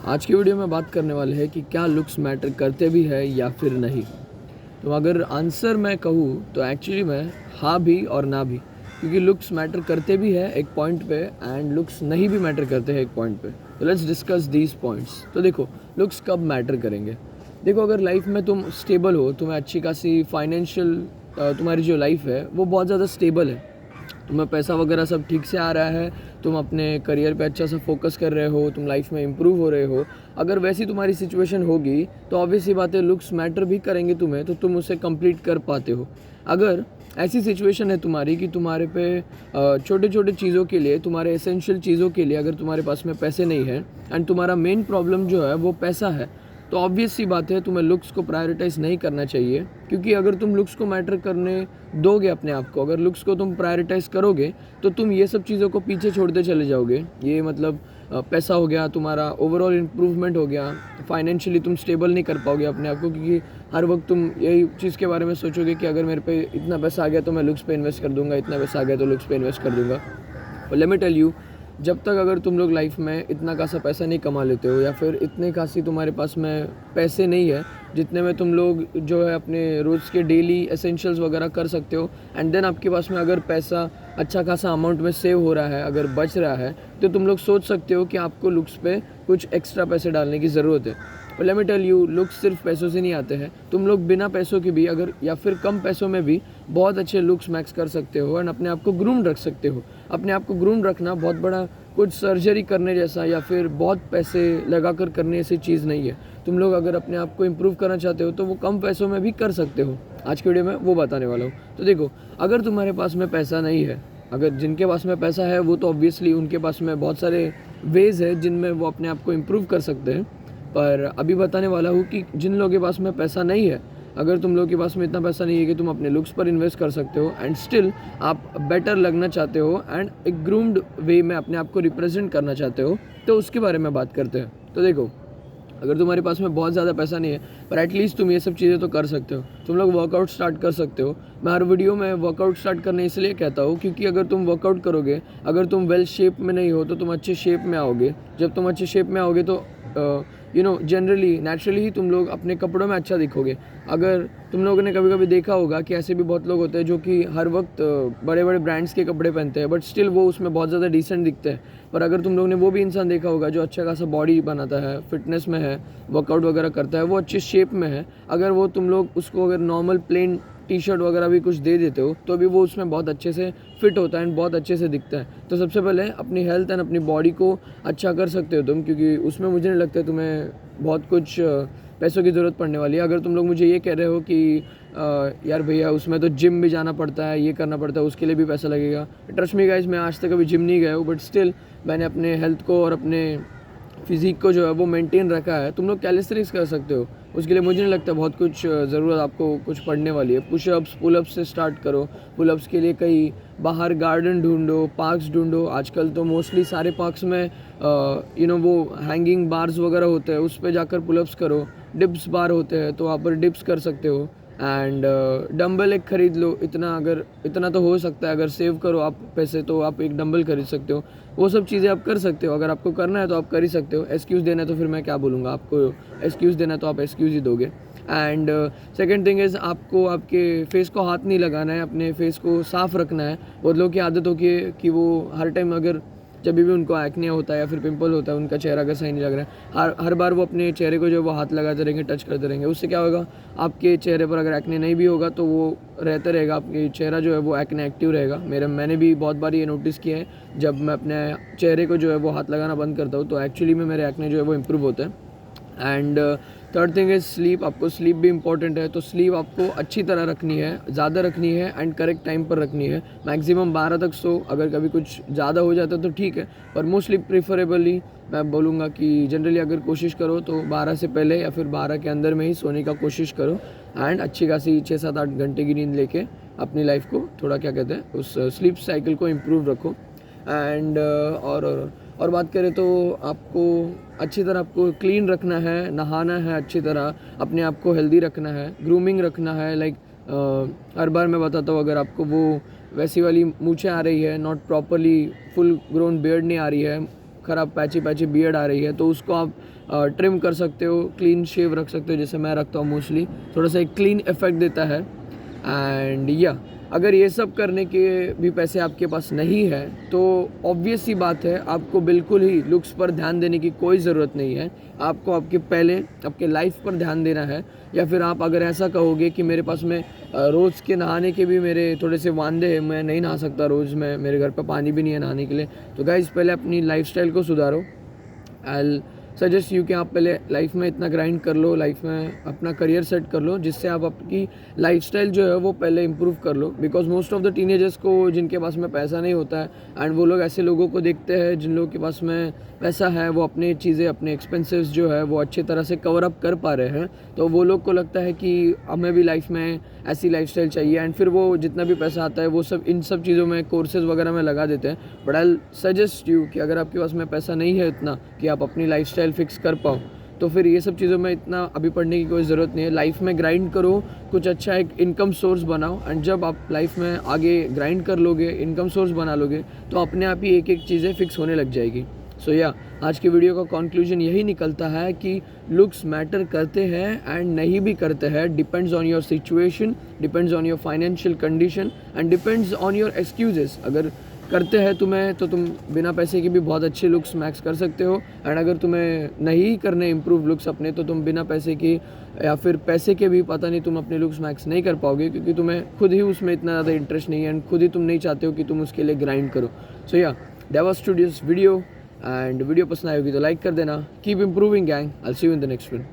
आज की वीडियो में बात करने वाले हैं कि क्या लुक्स मैटर करते भी है या फिर नहीं। तो अगर आंसर मैं कहूँ तो एक्चुअली मैं हाँ भी और ना भी, क्योंकि लुक्स मैटर करते भी है एक पॉइंट पे एंड लुक्स नहीं भी मैटर करते हैं एक पॉइंट पे। तो लेट्स डिस्कस दीज पॉइंट्स। तो देखो, लुक्स कब मैटर करेंगे। देखो, अगर लाइफ में तुम स्टेबल हो, तुम्हें अच्छी खासी फाइनेंशियल, तुम्हारी जो लाइफ है वो बहुत ज़्यादा स्टेबल है, तुम्हें पैसा वगैरह सब ठीक से आ रहा है, तुम अपने करियर पे अच्छा सा फोकस कर रहे हो, तुम लाइफ में इम्प्रूव हो रहे हो, अगर वैसी तुम्हारी सिचुएशन होगी तो ऑब्वियस ही बात है लुक्स मैटर भी करेंगे तुम्हें, तो तुम उसे कंप्लीट कर पाते हो। अगर ऐसी सिचुएशन है तुम्हारी कि तुम्हारे पे छोटे छोटे चीज़ों के लिए, तुम्हारे एसेंशियल चीज़ों के लिए अगर तुम्हारे पास में पैसे नहीं है एंड तुम्हारा मेन प्रॉब्लम जो है वो पैसा है, तो ऑब्वियस सी बात है तुम्हें लुक्स को प्रायोरिटाइज नहीं करना चाहिए। क्योंकि अगर तुम लुक्स को मैटर करने दोगे अपने आप को, अगर लुक्स को तुम प्रायोरिटाइज करोगे तो तुम ये सब चीज़ों को पीछे छोड़ते चले जाओगे। ये मतलब पैसा हो गया, तुम्हारा ओवरऑल इम्प्रूवमेंट हो गया, फाइनेंशियली तुम स्टेबल नहीं कर पाओगे अपने आप को, क्योंकि हर वक्त तुम यही चीज़ के बारे में सोचोगे कि अगर मेरे पे इतना पैसा आ गया तो मैं लुक्स पे इन्वेस्ट कर दूंगा, इतना पैसा आ गया तो लुक्स पे इन्वेस्ट कर दूंगा। और लेट मी टेल यू, जब तक अगर तुम लोग लाइफ में इतना खासा पैसा नहीं कमा लेते हो या फिर इतने खासी तुम्हारे पास में पैसे नहीं है जितने में तुम लोग जो है अपने रोज़ के डेली एसेंशियल्स वगैरह कर सकते हो, एंड देन आपके पास में अगर पैसा अच्छा खासा अमाउंट में सेव हो रहा है, अगर बच रहा है, तो तुम लोग सोच सकते हो कि आपको लुक्स पे कुछ एक्स्ट्रा पैसे डालने की ज़रूरत है। और let me tell you, looks सिर्फ पैसों से नहीं आते हैं। तुम लोग बिना पैसों के भी अगर या फिर कम पैसों में भी बहुत अच्छे लुक्स मैक्स कर सकते हो एंड अपने आप को ग्रूम रख सकते हो। अपने आप को ग्रूम रखना बहुत बड़ा कुछ सर्जरी करने जैसा या फिर बहुत पैसे लगा कर करने ऐसी चीज़ नहीं है। तुम लोग अगर अपने आप को इम्प्रूव करना चाहते हो तो वो कम पैसों में भी कर सकते हो। आज की वीडियो में वो बताने वाला हूँ। तो देखो, अगर तुम्हारे पास में पैसा नहीं है, अगर जिनके पास में पैसा है वो तो ऑब्वियसली उनके पास में बहुत सारे वेज है जिनमें वो अपने आप को इम्प्रूव कर सकते हैं। पर अभी बताने वाला हूँ कि जिन लोगों के पास में पैसा नहीं है, अगर तुम लोगों के पास में इतना पैसा नहीं है कि तुम अपने लुक्स पर इन्वेस्ट कर सकते हो एंड स्टिल आप बेटर लगना चाहते हो एंड एक ग्रूम्ड वे में अपने आप को रिप्रेजेंट करना चाहते हो, तो उसके बारे में बात करते हैं। तो देखो, अगर तुम्हारे पास में बहुत ज़्यादा पैसा नहीं है पर एटलीस्ट तुम ये सब चीज़ें तो कर सकते हो। तुम लोग वर्कआउट स्टार्ट कर सकते हो। मैं हर वीडियो में वर्कआउट स्टार्ट करने इसलिए कहता हूँ क्योंकि अगर तुम वर्कआउट करोगे, अगर तुम वेल शेप में नहीं हो तो तुम अच्छे शेप में आओगे। जब तुम अच्छे शेप में आओगे तो जनरली नेचुरली ही तुम लोग अपने कपड़ों में अच्छा दिखोगे। अगर तुम लोगों ने कभी कभी देखा होगा कि ऐसे भी बहुत लोग होते हैं जो कि हर वक्त बड़े बड़े ब्रांड्स के कपड़े पहनते हैं बट स्टिल वो उसमें बहुत ज़्यादा डिसेंट दिखते हैं। पर अगर तुम लोग ने वो भी इंसान देखा होगा जो अच्छा खासा बॉडी बनाता है, फिटनेस में है, वर्कआउट वगैरह करता है, वो अच्छी शेप में है, अगर वो तुम लोग उसको अगर नॉर्मल प्लेन टी शर्ट वगैरह भी कुछ दे देते हो तो भी वो उसमें बहुत अच्छे से फिट होता है एंड बहुत अच्छे से दिखता है। तो सबसे पहले अपनी हेल्थ एंड अपनी बॉडी को अच्छा कर सकते हो तुम, क्योंकि उसमें मुझे नहीं लगता तुम्हें बहुत कुछ पैसों की ज़रूरत पड़ने वाली है। अगर तुम लोग मुझे ये कह रहे हो कि यार भैया उसमें तो जिम भी जाना पड़ता है, ये करना पड़ता है, उसके लिए भी पैसा लगेगा। ट्रस्ट मी गाइस, मैं आज तक कभी जिम नहीं गया हूँ बट स्टिल मैंने अपने हेल्थ को और अपने फिज़िक को जो है वो मेंटेन रखा है। तुम लोग कैलिस्थेनिक्स कर सकते हो, उसके लिए मुझे नहीं लगता बहुत कुछ ज़रूरत आपको कुछ पड़ने वाली है। पुशअप्स पुलअप्स से स्टार्ट करो। पुलअप्स के लिए कहीं बाहर गार्डन ढूंढो, पार्क्स ढूंढो। आजकल तो मोस्टली सारे पार्क्स में वो हैंगिंग बार्स वगैरह होते हैं, उस पर जाकर पुलअप्स करो। डिप्स बार होते हैं तो वहाँ पर डिप्स कर सकते हो। एंड डंबल एक ख़रीद लो। इतना तो हो सकता है, अगर सेव करो आप पैसे तो आप एक डंबल खरीद सकते हो। वो सब चीज़ें आप कर सकते हो। अगर आपको करना है तो आप कर ही सकते हो। एक्सक्यूज़ देना है तो फिर मैं क्या बोलूँगा आपको, एक्सक्यूज़ देना है तो आप एक्सक्यूज़ ही दोगे। एंड सेकेंड थिंग इज़, आपको आपके फेस को हाथ नहीं लगाना है, अपने फेस को साफ़ रखना है। बहुत लोगों की आदत होती है कि वो हर टाइम अगर जब भी उनको एक्ने होता है या फिर पिंपल होता है, उनका चेहरा अगर सही नहीं लग रहा है, हर बार वो अपने चेहरे को जो वो हाथ लगाते रहेंगे, टच करते रहेंगे। उससे क्या होगा, आपके चेहरे पर अगर एक्ने नहीं भी होगा तो वो रहता रहेगा, आपके चेहरा जो है वो एक्ने एक्टिव रहेगा। मैंने भी बहुत बार ये नोटिस किया है, जब मैं अपने चेहरे को जो है वो हाथ लगाना बंद करता हूँ तो एक्चुअली में मेरे एक्ने जो है वो इम्प्रूव होता है। And third thing is sleep. आपको स्लीप भी इंपॉर्टेंट है, तो स्लीप आपको अच्छी तरह रखनी है, ज़्यादा रखनी है एंड करेक्ट टाइम पर रखनी है। मैक्सिमम 12 तक सो। अगर कभी कुछ ज़्यादा हो जाता है तो ठीक है, पर मोस्टली प्रेफरेबली मैं बोलूँगा कि जनरली अगर कोशिश करो तो 12 से पहले या फिर 12 के अंदर में ही सोने का कोशिश करो एंड अच्छी खासी 6-7-8 घंटे की नींद लेके अपनी लाइफ को थोड़ा क्या कहते हैं उस स्लीप साइकिल को इम्प्रूव रखो। एंड और बात करें तो आपको अच्छी तरह आपको क्लीन रखना है, नहाना है अच्छी तरह, अपने आप को हेल्दी रखना है, ग्रूमिंग रखना है। लाइक हर बार मैं बताता हूँ, अगर आपको वो वैसी वाली मूछें आ रही है, not properly full grown beard नहीं आ रही है, ख़राब पैची पैची बियर्ड आ रही है तो उसको आप ट्रिम कर सकते हो, क्लीन शेव रख सकते हो, जैसे मैं रखता हूँ मोस्टली, थोड़ा सा एक क्लीन इफेक्ट देता है। एंड या अगर ये सब करने के भी पैसे आपके पास नहीं है तो ऑब्वियस सी बात है, आपको बिल्कुल ही लुक्स पर ध्यान देने की कोई ज़रूरत नहीं है। आपको आपके लाइफ पर ध्यान देना है। या फिर आप अगर ऐसा कहोगे कि मेरे पास में रोज़ के नहाने के भी मेरे थोड़े से वांदे हैं, मैं नहीं नहा सकता रोज़, में मेरे घर पे पानी भी नहीं है नहाने के लिए, तो गाइज़ पहले अपनी लाइफस्टाइल को सुधारो। आई सजेस्ट यू कि आप पहले लाइफ में इतना ग्राइंड कर लो, लाइफ में अपना करियर सेट कर लो, जिससे आप आपकी लाइफस्टाइल जो है वो पहले इंप्रूव कर लो। Because most of the teenagers को जिनके पास में पैसा नहीं होता है, एंड वो लोग ऐसे लोगों को देखते हैं जिन लोगों के पास में पैसा है, वो अपनी चीज़ें, अपने एक्सपेंसेस जो है वो अच्छी तरह से कवर अप कर पा रहे हैं, तो वो लोग को लगता है कि हमें भी लाइफ में ऐसी लाइफस्टाइल चाहिए, एंड फिर वो जितना भी पैसा आता है वो सब इन सब चीज़ों में, कोर्सेज वगैरह में लगा देते हैं। बट आई सजेस्ट यू कि अगर आपके पास में पैसा नहीं है इतना कि आप अपनी लाइफस्टाइल फिक्स कर पाओ, तो फिर ये सब चीज़ों में इतना अभी पढ़ने की कोई ज़रूरत नहीं है। लाइफ में ग्राइंड करो, कुछ अच्छा एक इनकम सोर्स बनाओ, एंड जब आप लाइफ में आगे ग्राइंड कर लोगे, इनकम सोर्स बना लोगे, तो अपने आप ही एक एक चीज़ें फिक्स होने लग जाएगी। सो आज की वीडियो का कंक्लूजन यही निकलता है कि लुक्स मैटर करते हैं एंड नहीं भी करते हैं, depends on your situation, depends on your financial condition and depends on your excuses. अगर करते हैं तुम्हें, तो तुम बिना पैसे के भी बहुत अच्छे लुक्स मैक्स कर सकते हो, एंड अगर तुम्हें नहीं करने इम्प्रूव लुक्स अपने, तो तुम बिना पैसे के या फिर पैसे के भी पता नहीं तुम अपने लुक्स मैक्स नहीं कर पाओगे, क्योंकि तुम्हें खुद ही उसमें इतना ज़्यादा इंटरेस्ट नहीं है, एंड खुद ही तुम नहीं चाहते हो कि तुम उसके लिए ग्राइंड करो। So that was today's video, and video पसंद आई होगी तो लाइक कर देना। Keep improving gang, I will see you in the next one.